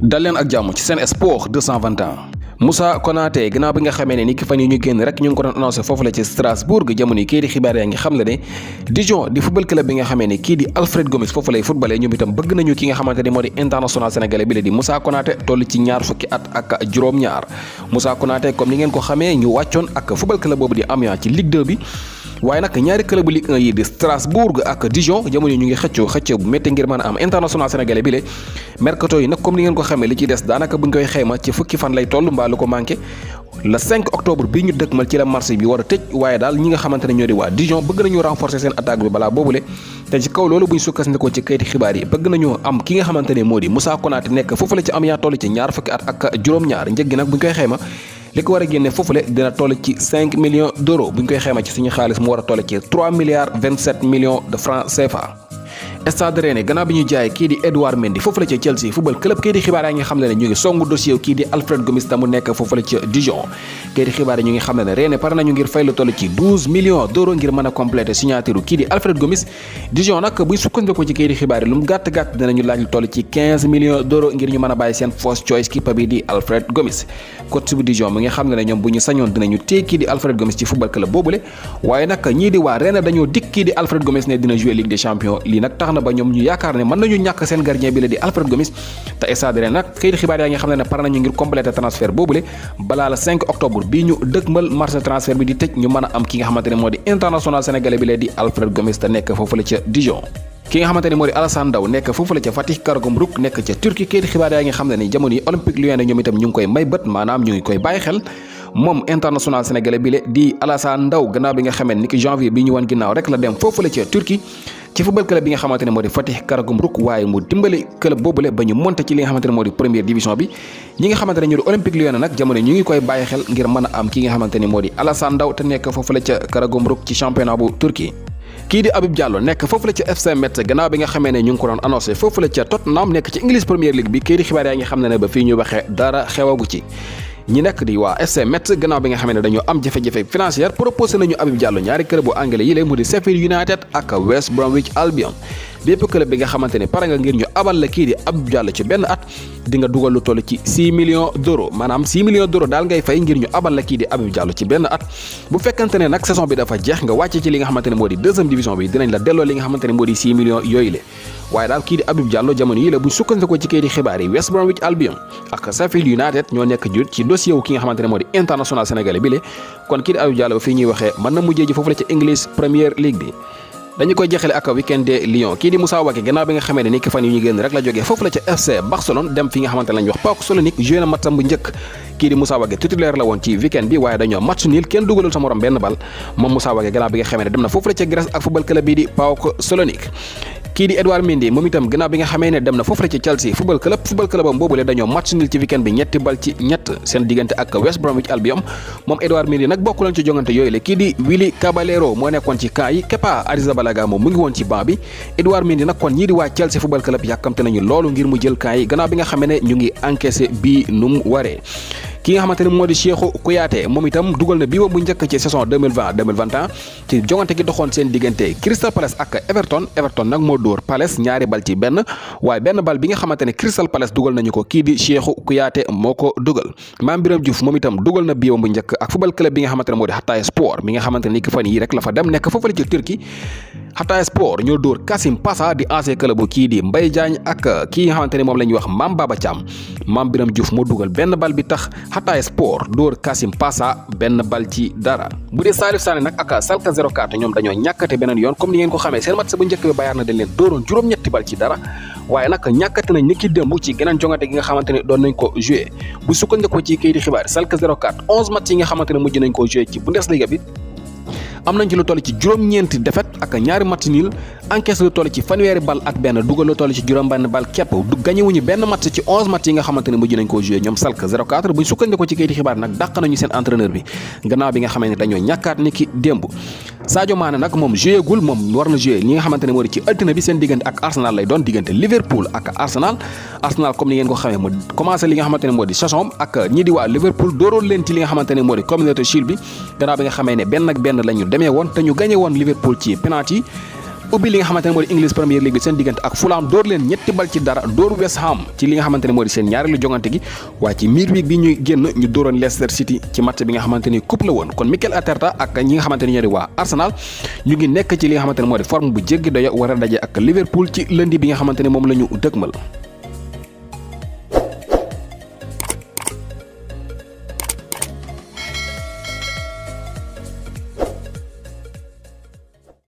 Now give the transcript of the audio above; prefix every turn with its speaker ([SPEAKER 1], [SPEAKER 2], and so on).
[SPEAKER 1] dal leen ak jàmm ci Sen Sport 221 Moussa Konaté gannaaw bi nga xamee ne ni ki fan yi ñu génn rek ñu ngi ko doon annoncé foofu la ci Strasbourg jamono yi kii di xibaar yaa ngi xam le ne Dijon di football club bi nga xamee ne kii di Alfred Gomis foofu lay footballé ñoom itam bëgg nañu ki nga xamante ni moo di international sénégalais bi la di Moussa Konaté toll ci ñaar fukki at ak juróom-ñaar Moussa Konaté comme ni ngeen ko xamee ñu wàccoon ak football club boobu di Amiens ci Ligue 2 bi waaye nag ñaari club bu Ligue 1 yi di Strasbourg ak Dijon jamono ñu ngi xëccoo bu métti ngir mën a am international sénégalais bi le mercato yi nag comme ni ngeen ko xamee li ci des daanaka buñ koy xayma ci fukki fan lay toll mbaa lu ko manqué le 5 octobre bi ñu dëkkmal ci la marché bi war a tëj waaye daal ñi nga xamante ne ñoo di waa Dijon bëgg nañu renforcer seen attaque bi balaa boobule te ci kaw loolu buñ sukkandikoo ci kayiti xibaar yi bëgg nañu am ki nga xamante ne moo di Moussa Konaté nekk foofu la ci Amiens toll ci ñaar fukki at ak juróom-ñaar njëg gi nag buñ koy xayma li ko war a génne foofule dina toll ci 5 millions d'euros bu ñu koy xayma ci suñu xaalis mu war a toll ci 3 milliards 27 millions de francs CFA. Stade Rennais gannaaw bi ñu jaay kii di Edouard Mendy foofu la ca Chelsea football club kii di xibaar yaa ngi xam ne ñu ngi songu dossier kii di Alfred Gomis mu nekk foofu la ca Dijon kii di xibaar yi ñu ngi xam ne Rennais pare nañu ngir fay lu toll ci 12 millions d'euros ngir mën a compléter signature kii di Alfred Gomis Dijon nag buy sukkandiku ci kii di xibaar yi lu mu gàtt-gàtt dinañu laaj lu toll ci 15 millions d'euros ngir ñu mën a bàyyi seen first choice keeper bi di Alfred Gomis coach bu Dijon mi nga xam ne ñoom bu ñu sañoon dinañu téye kii di Alfred Gomis ci football club boobule waaye nag ñii di waa Rennais dañoo dikk kii di Alfred Gomis ne dina jouer Ligue des Champions lii nag tax na ba ñoom ñu yaakaar ne mën nañu ñàkk seen gardien bi la di Alfred Gomis te Stade Rennais nag kayit xibaar yaa ngi xam ne pare nañu ngir compléter transfert boobule balaa la 5 octobre bii ñu dëkkmal marché transfert bi di tëj ñu mën a am ki nga xamante ne moo di international sénégalais bi la di Alfred Gomis te nekk foofu la ca Dijon ki nga xamante ne moo di Alassane Ndao nekk foofu la ca Fatih Karagümrük nekk ca Turquie kayit xibaar yaa ngi xam ne ni jamono yi Olympique Lyonnais ñoom itam ñu ngi koy may bët maanaam ñu ngi koy bàyyi xel moom international sénégalais bi la di Alassane Ndao gannaaw bi nga xamee ni ki janvier bi ñu wan ginnaaw rek la dem foofu la ca Turquie ci football club bi nga xamante ne moo di Fatih Karagümrük waaye mu dimbali club boobule ba ñu monté ci li nga xamante ne moo di première division bi ñi nga xamante ne ñu di Olympique Lyonnais nag jamono ñu ngi koy bàyyi xel ngir mën a am ki nga xamante ne moo di Alassane Ndao te nekk foofu la ca Karagümrük ci championnat bu Turquie kii di Habib Diallo nekk foofu la ca FC Metz gannaaw bi nga xamee ne ñu ngi ko doon annoncé foofu la ca Tottenham nekk ci English Premier League bi kii di xibaar yaa ngi xam ne ba fii ñu waxee dara xewagu ci ñi nekk di waa FC Metz gannaaw bi nga xamee ne dañoo am jafe-jafe financière proposé nañu Habib Diallo ñaari club bu anglais yi lay mu di Sheffield United ak West Bromwich Albion bépp club bi nga xamante ne pare nga ngir ñu abal la kii di Habib Diallo ci benn at di nga dugal lu toll ci 6 millions d'euros maanaam 6 millions d'euros daal ngay fay ngir ñu abal la kii di Habib Diallo ci benn at bu fekkante ne nag saison bi dafa jeex nga wàcce ci li nga xamante ne moo di deuxième division bi dinañ la delloo li nga xamante ne moo di 6 millions yooyu le waaye daal kii di Habib Diallo jamono yi la bu sukkandikoo ci kii di xibaar yi West Bromwich Albion ak Sheffield United ñoo nekk jur ci dossier wu ki nga xamante ne moo di international sénégalais bi le kon kii di Habib Diallo ba fii ñuy waxee mën na mujjee ji foofu la ci English Premier League bi dañu koy jeexale ak weekend de Lyon kii di Moussa Wagué gannaaw bi nga xamee ne ni ki fan yu ñu génn rek la jógee foofu la ca FC Barcelone dem fi nga xamante ne lañu wax PAOK Salonique joué na matcham bu njëkk kii di Moussa Wagué titulaire la woon ci weekend bi waaye dañoo match nul kenn dugalul sa morom benn bal moom Moussa Wagué gannaaw bi nga xamee ne dem na foofu la ca Grèce ak football club bi di PAOK Salonique kii di Edouard Mendy moom itam gannaaw bi nga xamee ne dem na foofu la ci Chelsea football club am boobule dañoo match nul ci weekend bi ñetti bal ci ñett seen diggante ak West Bromwich Albion moom Edouard Mendy nag bokkuloon ci jongante yooyu la kii di Willy Caballero moo nekkoon ci camp yi Kepa Arrizabalaga moom mu ngi woon ci banc bi Edouard Mendy nag kon ñii di waa Chelsea football club yàkkamte nañu loolu ngir mu jël camp yi gannaaw bi nga xamee ne ñu ngi encaissé bii nu mu waree ki nga xamante ne moo di Cheikhou Kouyaté moom itam dugal na bii bu njëkk ci saison 2020-2021 ci jongante gi doxoon seen diggante Crystal Palace ak Everton nag moo dóor Palace ñaari bal ci benn waaye benn bal bi nga xamante ne Crystal Palace dugal nañu ko kii di Cheikhou Kouyaté moo ko dugal Mame Biram Diouf moom itam dugal na bii bu njëkk ak football club bi nga xamante ne moo di Hatay Sport mi nga xamante ne ni ki fan yi rek la fa dem nekk foofu la ci Turquie Hatay Sport ñoo dóor Kassim Pasa di ancien club bu kii di Mbaye Diagne ak kii nga xamante ne moom la ñuy wax Mame Baba Thiam Mame Biram Diouf moo dugal benn bal bi tax Hatay Sport dóor Kassim Pasa benn bal ci dara bu dee Salif Sané nag ak Schalke 04 ñoom dañoo ñàkkate beneen yoon comme ni ngeen ko xamee seen match bu njëkk bi Bayern na dañ leen dóoroon juróom-ñetti bal ci dara waaye nag ñàkkate nañ ni ki démb ci geneen jongante gi nga xamante ne doon nañ ko joué bu sukkandikoo ci kayiti xibaar Schalke 04 11 match yi nga xamante ne mujj nañ ko joué ci Bundesliga bi am nañ ci lu toll ci juróom-ñeenti défaite ak ñaari match nul encaissé lu toll ci fanweeri bal ak benn dugal lu toll ci juróom-benn bal képp du gagné wuñu benn match ci 11 match yi nga xamante ne mujj nañ koo joué ñoom Schalke 04 buñ sukkandikoo ci kayiti xibaar nag dàq nañu seen entraîneur bi gannaaw bi nga xamee ne dañoo ñàkkaat ni ki démb Sadio Mané nag moom joué gul moom war na joué ñi nga xamante ne moo di ci altine bi seen diggante ak Arsenal lay doon diggante Liverpool ak Arsenal comme ni ngeen ko xamee mu commencé li nga xamante ne moo di saison ak ñi di waa Liverpool dooroon leen ci li nga xamante ne moo di Community Shield bi gannaaw bi nga xamee ne benn ak benn la ñu demee woon te ñu gagné woon Liverpool ci penalty ubbi li nga xamante ne moo di English Premier League bi seen diggante ak Fulham dóor leen ñetti bal ci dara dóor West Ham ci li nga xamante ne moo di seen ñaareelu jongante gi waaye ci midweek bi ñuy génn ñu dóoroon Leicester City ci match bi nga xamante ni coupe la woon kon Mikel Arteta ak ñi nga xamante ni ñoo di waa Arsenal ñu ngi nekk ci li nga xamante ne moo di forme bu jéggi doyo war a daje ak Liverpool ci lundi bi nga xamante ne moom la ñu dëgmal